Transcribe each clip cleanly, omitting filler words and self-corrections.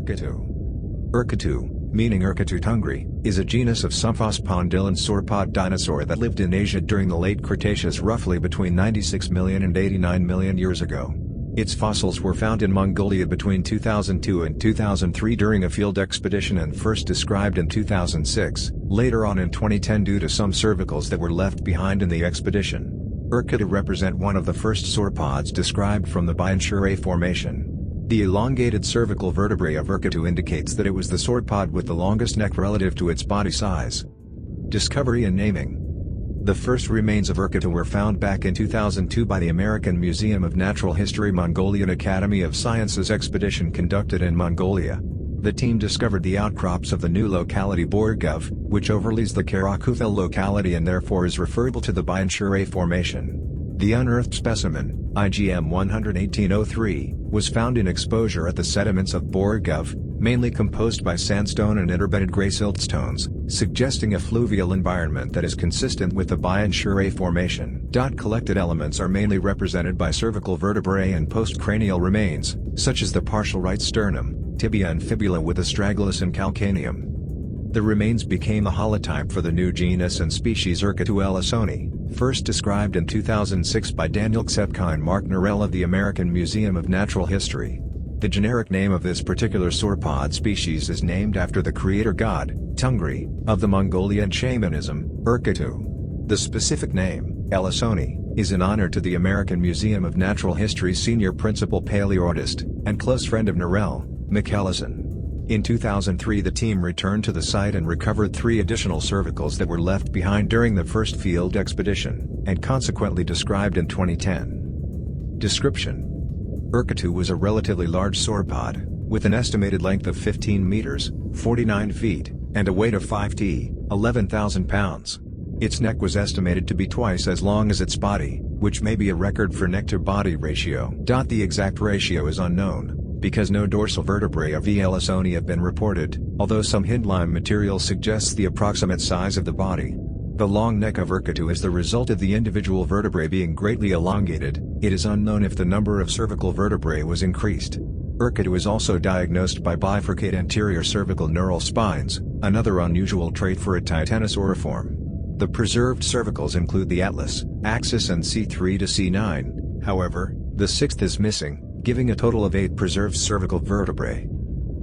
Erketu. Erketu, meaning Erketü Tengri, is a genus of somphospondylan sauropod dinosaur that lived in Asia during the Late Cretaceous roughly between 96 million and 89 million years ago. Its fossils were found in Mongolia between 2002 and 2003 during a field expedition and first described in 2006, later on in 2010 due to some cervicals that were left behind in the expedition. Erketu represent one of the first sauropods described from the Bayan Shireh Formation. The elongated cervical vertebrae of Erketu indicates that it was the sauropod with the longest neck relative to its body size. Discovery and naming. The first remains of Erketu were found back in 2002 by the American Museum of Natural History Mongolian Academy of Sciences expedition conducted in Mongolia. The team discovered the outcrops of the new locality Borgov, which overlays the Karakuthel locality and therefore is referable to the Bayan Shireh Formation. The unearthed specimen, IGM 11803, was found in exposure at the sediments of Borgov, mainly composed by sandstone and interbedded grey siltstones, suggesting a fluvial environment that is consistent with the Bayan Shireh Formation. Collected elements are mainly represented by cervical vertebrae and postcranial remains, such as the partial right sternum, tibia and fibula with astragalus and calcaneum. The remains became the holotype for the new genus and species Erketu ellisoni, first described in 2006 by Daniel Ksepka and Mark Norell of the American Museum of Natural History. The generic name of this particular sauropod species is named after the creator god, Tengri, of the Mongolian shamanism, Erketu. The specific name, ellisoni, is in honor to the American Museum of Natural History's senior principal paleoartist, and close friend of Norell, McEllison. In 2003 the team returned to the site and recovered 3 additional cervicals that were left behind during the first field expedition, and consequently described in 2010. Description: Erketu was a relatively large sauropod, with an estimated length of 15 meters, 49 feet, and a weight of 5 t, 11,000 pounds. Its neck was estimated to be twice as long as its body, which may be a record for neck-to-body ratio. The exact ratio is unknown, because no dorsal vertebrae of E. ellisoni have been reported, although some hindline material suggests the approximate size of the body. The long neck of Erketu is the result of the individual vertebrae being greatly elongated. It is unknown if the number of cervical vertebrae was increased. Erketu is also diagnosed by bifurcate anterior cervical neural spines, another unusual trait for a titanosauriform. The preserved cervicals include the atlas, axis and C3 to C9, however, the 6th is missing, giving a total of 8 preserved cervical vertebrae.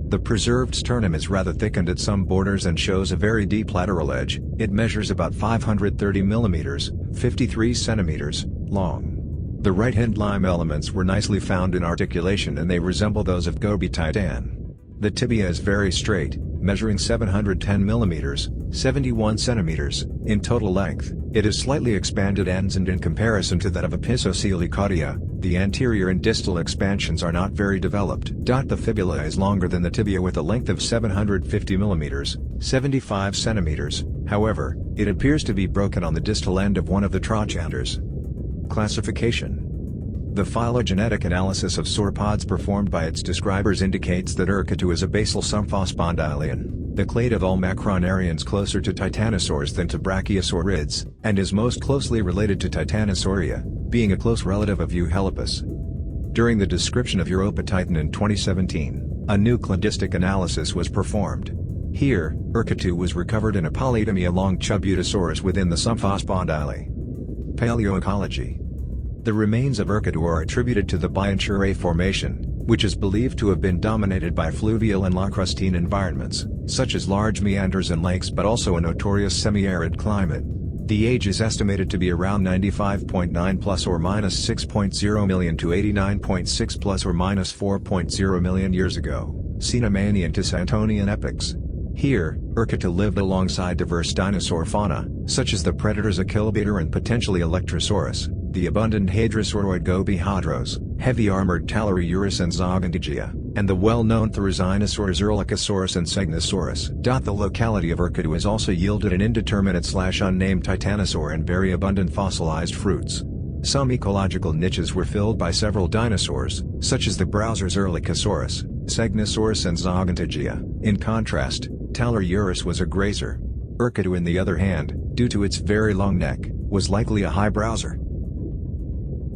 The preserved sternum is rather thickened at some borders and shows a very deep lateral edge. It measures about 530 mm, 53 cm, long. The right hindline elements were nicely found in articulation and they resemble those of Gobi titan. The tibia is very straight, measuring 710 mm, 71 cm, in total length. It is slightly expanded ends and in comparison to that of Episocelicodia, the anterior and distal expansions are not very developed. The fibula is longer than the tibia with a length of 750 mm, 75 cm, however, it appears to be broken on the distal end of one of the trochanters. Classification. The phylogenetic analysis of sauropods performed by its describers indicates that Erketu is a basal somphospondylan, the clade of all macronarians closer to titanosaurs than to brachiosaurids, and is most closely related to Titanosauria, being a close relative of Euhelipus. During the description of Europatitan in 2017, a new cladistic analysis was performed. Here, Erketu was recovered in a polytomy along Chubutasaurus within the somphospondylae. Paleoecology. The remains of Erketu are attributed to the Bayan Shireh Formation, which is believed to have been dominated by fluvial and lacrustine environments, such as large meanders and lakes but also a notorious semi-arid climate. The age is estimated to be around 95.9 plus or minus 6.0 million to 89.6 plus or minus 4.0 million years ago, Cenomanian to Santonian epochs. Here, Erketu lived alongside diverse dinosaur fauna, such as the predators Achillobator and potentially Electrosaurus, the abundant hadrosauroid Gobi hadros, heavy-armored Talariurus and Zogontigia, and the well-known Therizinosaurs Erlikosaurus and Segnosaurus. The locality of Erketu has also yielded an indeterminate/unnamed titanosaur and very abundant fossilized fruits. Some ecological niches were filled by several dinosaurs, such as the browsers Erlikosaurus, Segnosaurus and Zogontigia. In contrast, Talariurus was a grazer. Erketu, on the other hand, due to its very long neck, was likely a high browser.